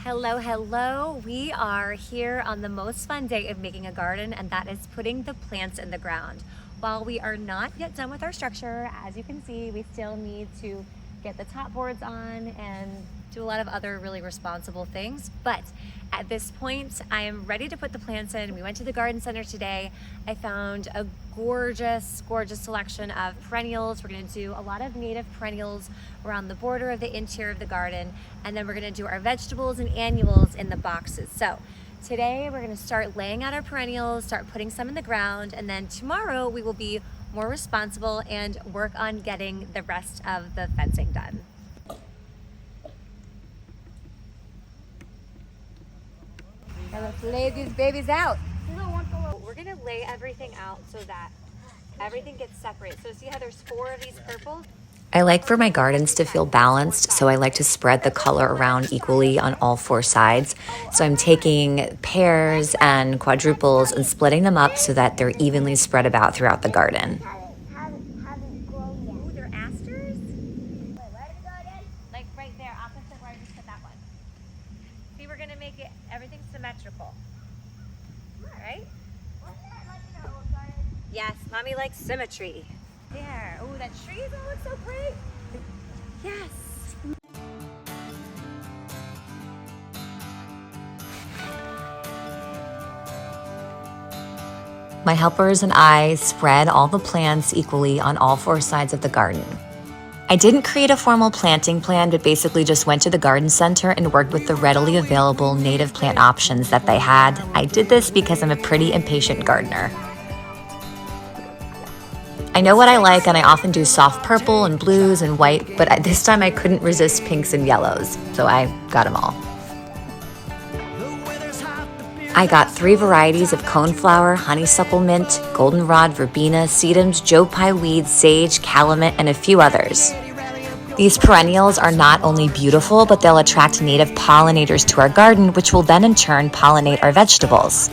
Hello, hello. We are here on the most fun day of making a garden, and that is putting the plants in the ground. While we are not yet done with our structure, as you can see, we still need to get the top boards on and do a lot of other really responsible things. But at this point, I am ready to put the plants in. We went to the garden center today. I found a gorgeous, gorgeous selection of perennials. We're gonna do a lot of native perennials around the border of the interior of the garden. And then we're gonna do our vegetables and annuals in the boxes. So today we're gonna start laying out our perennials, start putting some in the ground, and then tomorrow we will be more responsible and work on getting the rest of the fencing done. Now let's lay these babies out. We're gonna lay everything out so that everything gets separated. So see how there's 4 of these purple? I like for my gardens to feel balanced, so I like to spread the color around equally on all 4 sides. So I'm taking pairs and quadruples and splitting them up so that they're evenly spread about throughout the garden. Ooh, they're asters? Like right there, opposite where I just put that one. See, we're gonna make it everything symmetrical. All right? Yes, mommy likes symmetry. There. Oh, that tree is all looks so great. Yes. My helpers and I spread all the plants equally on all 4 sides of the garden. I didn't create a formal planting plan, but basically just went to the garden center and worked with the readily available native plant options that they had. I did this because I'm a pretty impatient gardener. I know what I like, and I often do soft purple and blues and white, but this time I couldn't resist pinks and yellows, so I got them all. I got 3 varieties of coneflower, honeysuckle mint, goldenrod, verbena, sedums, joe pye weed, sage, calumet, and a few others. These perennials are not only beautiful, but they'll attract native pollinators to our garden, which will then in turn pollinate our vegetables.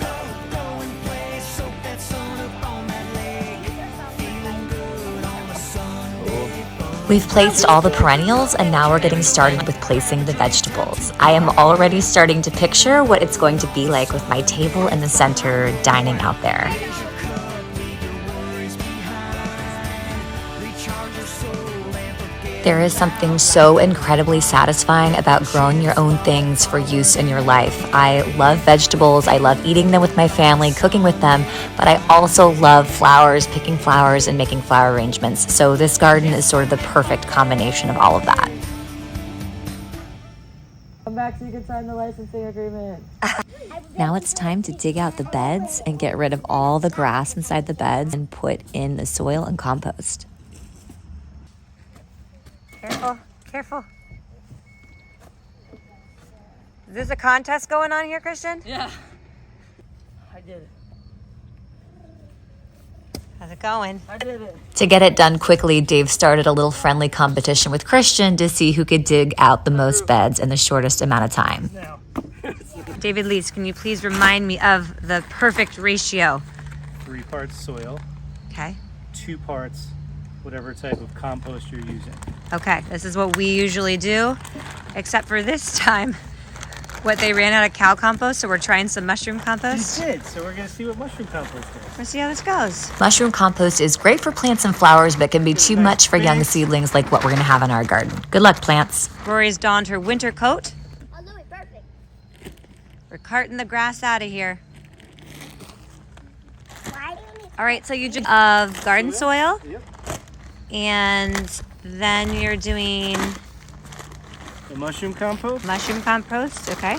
We've placed all the perennials, and now we're getting started with placing the vegetables. I am already starting to picture what it's going to be like with my table in the center, dining out there. There is something so incredibly satisfying about growing your own things for use in your life. I love vegetables, I love eating them with my family, cooking with them, but I also love flowers, picking flowers and making flower arrangements. So this garden is sort of the perfect combination of all of that. Come back so you can sign the licensing agreement. Now it's time to dig out the beds and get rid of all the grass inside the beds and put in the soil and compost. Careful, careful. Is this a contest going on here, Christian? Yeah. I did it. How's it going? I did it. To get it done quickly, Dave started a little friendly competition with Christian to see who could dig out the most beds in the shortest amount of time. Now. David Lees, can you please remind me of the perfect ratio? 3 parts soil, Okay. 2 parts whatever type of compost you're using. Okay, this is what we usually do, except for this time, what they ran out of cow compost, so we're trying some mushroom compost. You did, so we're gonna see what mushroom compost is. Let's see how this goes. Mushroom compost is great for plants and flowers, but can be too much for young seedlings like what we're going to have in our garden. Good luck, plants. Rory's donned her winter coat. Oh, no, it's perfect. We're carting the grass out of here. Why do you need All right, so you just of garden soil, Yep. and then you're doing The mushroom compost. mushroom compost, okay?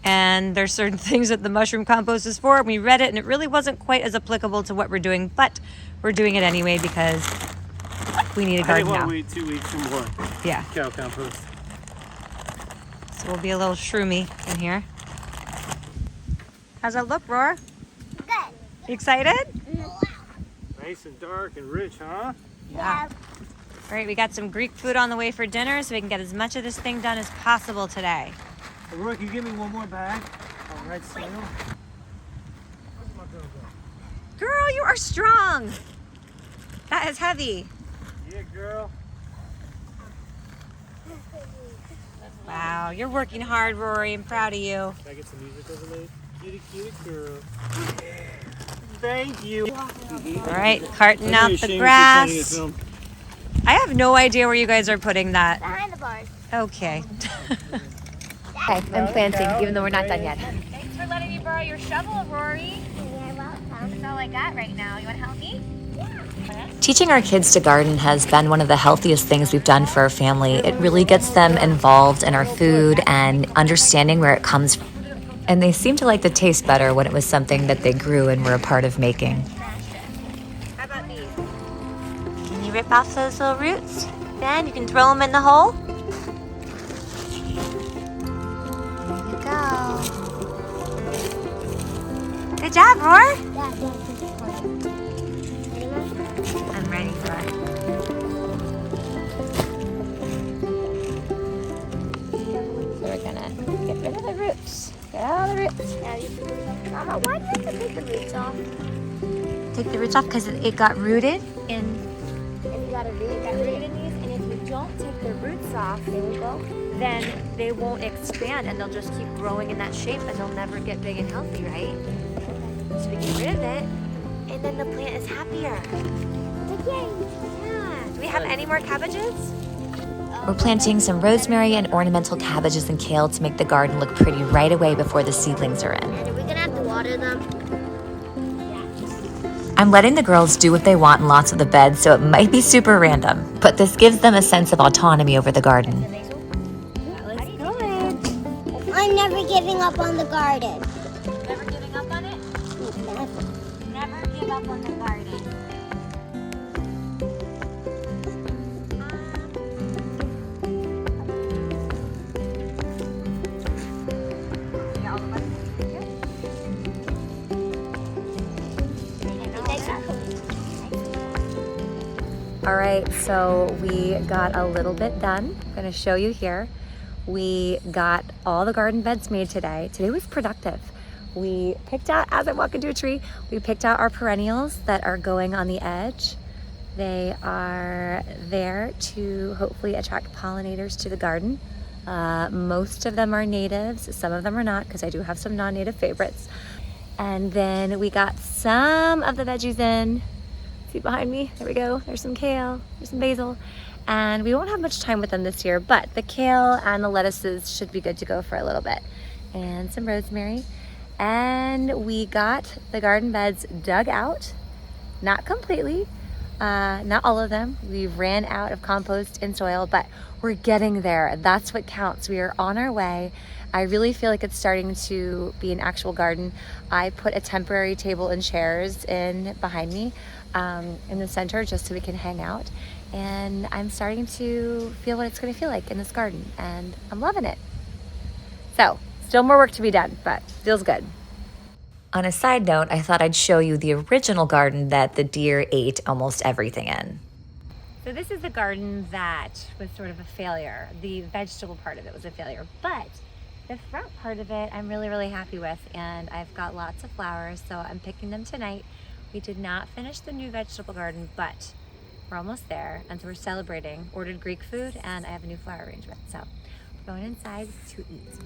And there's certain things that the mushroom compost is for. We read it, and it really wasn't quite as applicable to what we're doing, but we're doing it anyway because we need a I garden didn't now. want to wait 2 weeks for more Yeah, cow compost. so we'll be a little shroomy in here. How's that look, Roar? good? You excited? Nice and dark and rich, huh? Yeah. All right, we got some Greek food on the way for dinner, so we can get as much of this thing done as possible today. Hey, Roy, can you give me one more bag of red soil? Where's my girl go? Girl, you are strong. That is heavy. Yeah, girl. Wow, you're working hard, Rory. I'm proud of you. Can I get some music overlaid? Cutie girl. Thank you. All right, carting out the grass. I have no idea where you guys are putting that. Behind the bars. Okay. Okay, I'm planting, even though we're not done yet. Thanks for letting me borrow your shovel, Rory. You're welcome. That's all I got right now. You want to help me? Teaching our kids to garden has been one of the healthiest things we've done for our family. It really gets them involved in our food and understanding where it comes from. And they seem to like the taste better when it was something that they grew and were a part of making. How about these? Can you rip off those little roots? Then you can throw them in the hole. There you go. Good job, Roar. I'm ready for it. So we're gonna get rid of the roots. Get all the roots. Mama, why do you have to take the roots off? Take the roots off because it got rooted in. If you got a root, Got rooted in these, and if you don't take the roots off, there we go, then they won't expand and they'll just keep growing in that shape and they'll never get big and healthy, right? So we get rid of it, and then the plant is happier. Yeah. Do we have any more cabbages? We're planting some rosemary and ornamental cabbages and kale to make the garden look pretty right away before the seedlings are in. And are we gonna have to water them? I'm letting the girls do what they want in lots of the beds, so it might be super random, but this gives them a sense of autonomy over the garden. Let's go in. I'm never giving up on the garden. Never giving up on it? Never give up on the garden. All right, so we got a little bit done. I'm gonna show you here. We got all the garden beds made today. Today was productive. We picked out, as I'm walking to a tree, we picked out our perennials that are going on the edge. They are there to hopefully attract pollinators to the garden. Most of them are natives, some of them are not, because I do have some non-native favorites. And then we got some of the veggies in. See behind me? There we go. There's some kale, there's some basil. And we won't have much time with them this year, but the kale and the lettuces should be good to go for a little bit. And some rosemary. And we got the garden beds dug out, not completely, not all of them. We ran out of compost and soil, but we're getting there. That's what counts. We are on our way. I really feel like it's starting to be an actual garden. I put a temporary table and chairs in behind me in the center just so we can hang out. And I'm starting to feel what it's gonna feel like in this garden, and I'm loving it. So, still more work to be done, but feels good. On a side note, I thought I'd show you the original garden that the deer ate almost everything in. So this is the garden that was sort of a failure. The vegetable part of it was a failure, but the front part of it I'm really, really happy with, and I've got lots of flowers, so I'm picking them tonight. We did not finish the new vegetable garden, but we're almost there, and so we're celebrating. Ordered Greek food, and I have a new flower arrangement, so we're going inside to eat.